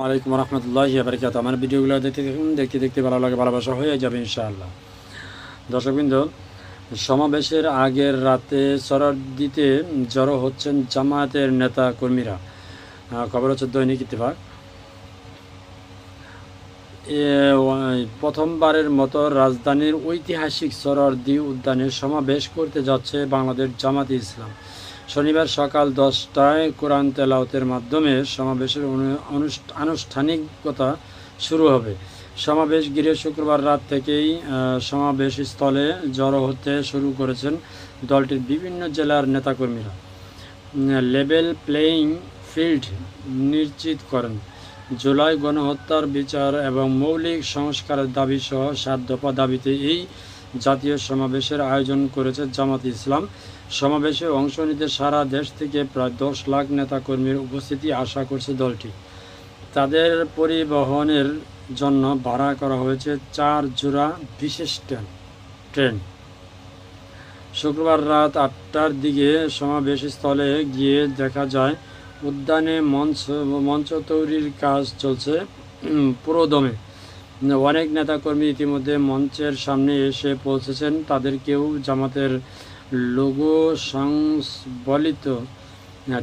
ওয়ালাইকুম রহমতুল্লাহি ওয়া বারাকাতুহু। আমার ভিডিওগুলো দেখতে দেখতে ভালো লাগে, ভালোবাসা হয়ে যাবে ইনশাআল্লাহ। দর্শকবৃন্দ, সমাবেশের আগের রাতে সরদিতে জড়ো হচ্ছেন জামায়াতের নেতা কর্মীরা। খবর হচ্ছে দৈনিক ইত্তেফাক। প্রথমবারের মতো রাজধানীর ঐতিহাসিক সরদি উদ্যানে সমাবেশ করতে যাচ্ছে বাংলাদেশ জামাতে ইসলাম। শনিবার সকাল 10টায় কোরআন তেলাওয়াতের মাধ্যমে সমাবেশের আনুষ্ঠানিকতা শুরু হবে। সমাবেশ ঘিরে শুক্রবার রাত থেকেই সমাবেশ স্থলে জড়ো হতে শুরু করেছেন দলটির বিভিন্ন জেলার নেতাকর্মীরা। লেভেল প্লেয়িং ফিল্ড নিশ্চিত করেন, জুলাই গণহত্যার বিচার এবং মৌলিক সংস্কারের দাবিসহ 7 দফা দাবিতে এই জাতীয় সমাবেশের আয়োজন করেছে জামাতে ইসলাম। সমাবেশে অংশ নিতে সারা দেশ থেকে প্রায় 10 লাখ নেতাকর্মীর উপস্থিতি আশা করছে দলটি। তাদের পরিবহনের জন্য ভাড়া করা হয়েছে 4 জোড়া বিশেষ ট্রেন। শুক্রবার রাত 8টার দিকে সমাবেশ স্থলে গিয়ে দেখা যায় উদ্যানে মঞ্চ তৈরির কাজ চলছে পুরোদমে। অনেক নেতাকর্মী ইতিমধ্যে মঞ্চের সামনে এসে পৌঁছেছেন। তাদের কেউ জামাতের লোগো সংবলিত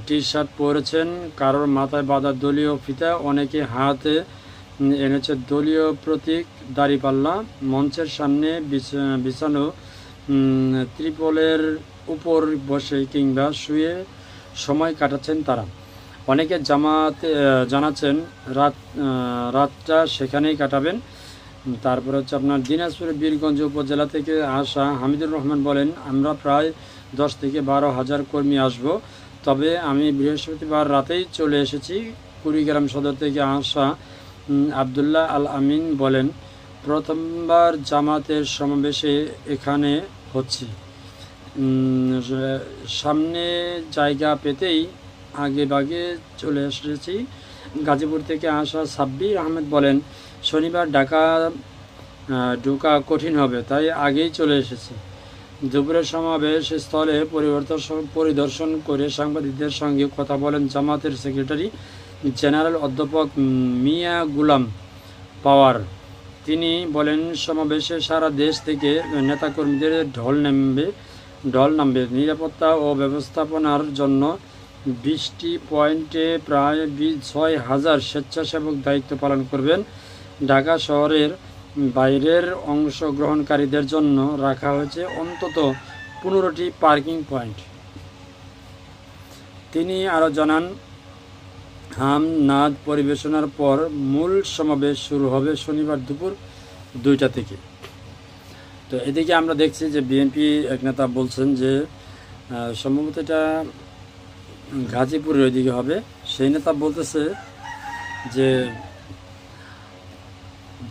টি শার্ট পরেছেন, কারোর মাথায় বাঁধা দলীয় ফিতা, অনেকে হাতে এনেছে দলীয় প্রতীক দাঁড়িপাল্লা। মঞ্চের সামনে বিছানো ত্রিপলের উপর বসে কিংবা শুয়ে সময় কাটাচ্ছেন তারা। অনেকে জানাচ্ছেন রাতটা সেখানেই কাটাবেন। তারপর হচ্ছে আপনার দিনাজপুরের বীরগঞ্জ উপজেলা থেকে আসা হামিদুর রহমান বলেন, আমরা প্রায় 10 থেকে 12 হাজার কর্মী আসব, তবে আমি বৃহস্পতিবার রাতেই চলে এসেছি। কুড়িগ্রাম সদর থেকে আসা আবদুল্লাহ আল আমিন বলেন, প্রথমবার জামাতের সমাবেশে এখানে হচ্ছি, সামনে জায়গা পেতেই আগে বাগে চলে এসেছি। গাজীপুর থেকে আসা সাব্বির আহমেদ বলেন, শনিবার ঢোকা কঠিন হবে, তাই আগেই চলে এসেছি। দুপুরের সমাবেশ স্থলে পরিদর্শন করে সাংবাদিকদের সঙ্গে কথা বলেন জামাতের সেক্রেটারি জেনারেল অধ্যাপক মিয়া গুলাম পাওয়ার। তিনি বলেন, সমাবেশে সারা দেশ থেকে নেতাকর্মীদের ঢল নামবে। নিরাপত্তা ও ব্যবস্থাপনার জন্য 20টি পয়েন্টে প্রায় 6,000 স্বেচ্ছাসেবক দায়িত্ব পালন করবেন। ঢাকা শহরের বাইরের অংশগ্রহণকারীদের জন্য রাখা হয়েছে অন্তত 15টি পার্কিং পয়েন্ট। তিনি আরও জানান, হামনাদ পরিবেশনার পর মূল সমাবেশ শুরু হবে শনিবার দুপুর 2টা থেকে। তো এদিকে আমরা দেখছি যে বিএনপি এক নেতা বলছেন যে সম্ভবত এটা গাজীপুরের ওইদিকে হবে। সেই নেতা বলতেছে যে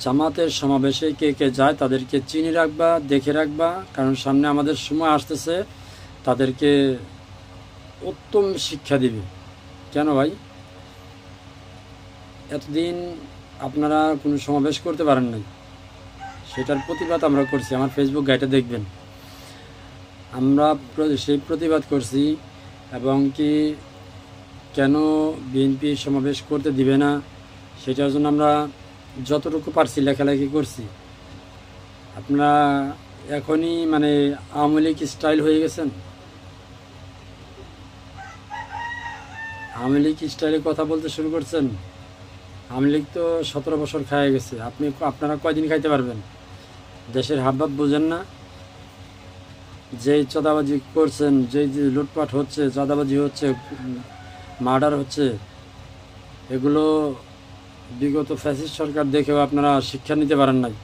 জামাতের সমাবেশে কে কে যায় তাদেরকে চিনি রাখবা, দেখে রাখবা, কারণ সামনে আমাদের সময় আসতেছে, তাদেরকে উত্তম শিক্ষা দিবে। কেন ভাই, এতদিন আপনারা কোনো সমাবেশ করতে পারেন নাই, সেটার প্রতিবাদ আমরা করছি। আমার ফেসবুক গাইডে দেখবেন, আমরা সেই প্রতিবাদ করছি এবং কি কেন বিএনপি সমাবেশ করতে দিবে না সেটার জন্য আমরা যতটুকু পারছি লেখালেখি করছি। আপনারা এখনই মানে আওয়ামী লীগ স্টাইল হয়ে গেছেন, আওয়ামী লীগ স্টাইলে কথা বলতে শুরু করছেন। আওয়ামী লীগ তো 17 বছর খাইয়ে গেছে, আপনারা কয়দিন খাইতে পারবেন? দেশের হাবভাব বোঝেন না? যেই চাঁদাবাজি করছেন, যেই লুটপাট হচ্ছে, চাঁদাবাজি হচ্ছে, মার্ডার হচ্ছে, এগুলো বিগত ফ্যাসিস্ট সরকার দেখেও আপনারা শিক্ষা নিতে পারেন নাই।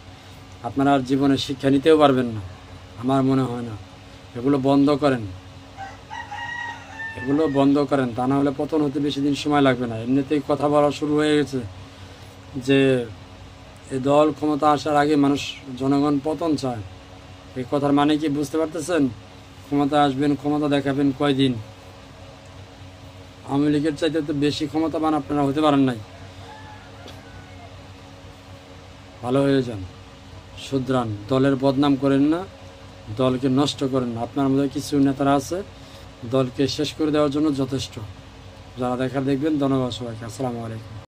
আপনারা আর জীবনে শিক্ষা নিতেও পারবেন না, আমার মনে হয় না। এগুলো বন্ধ করেন, এগুলো বন্ধ করেন, তা না হলে পতন হতে বেশি দিন সময় লাগবে না। এমনিতেই কথা বলা শুরু হয়ে গেছে যে এই দল ক্ষমতা আসার আগে জনগণ পতন চায়। এই কথার মানে কি বুঝতে পারতেছেন? ক্ষমতা আসবেন, ক্ষমতা দেখাবেন কয়দিন। আওয়ামী লীগের চাইতে তো বেশি ক্ষমতাবান আপনারা হতে পারেন নাই। ভালো হয়ে যান, শুধরান, দলের বদনাম করেন না, দলকে নষ্ট করেন না। আপনার মধ্যে কিছু নেতারা আছে দলকে শেষ করে দেওয়ার জন্য যথেষ্ট। যারা দেখার দেখবেন। ধন্যবাদ সবাইকে। আসসালামু আলাইকুম।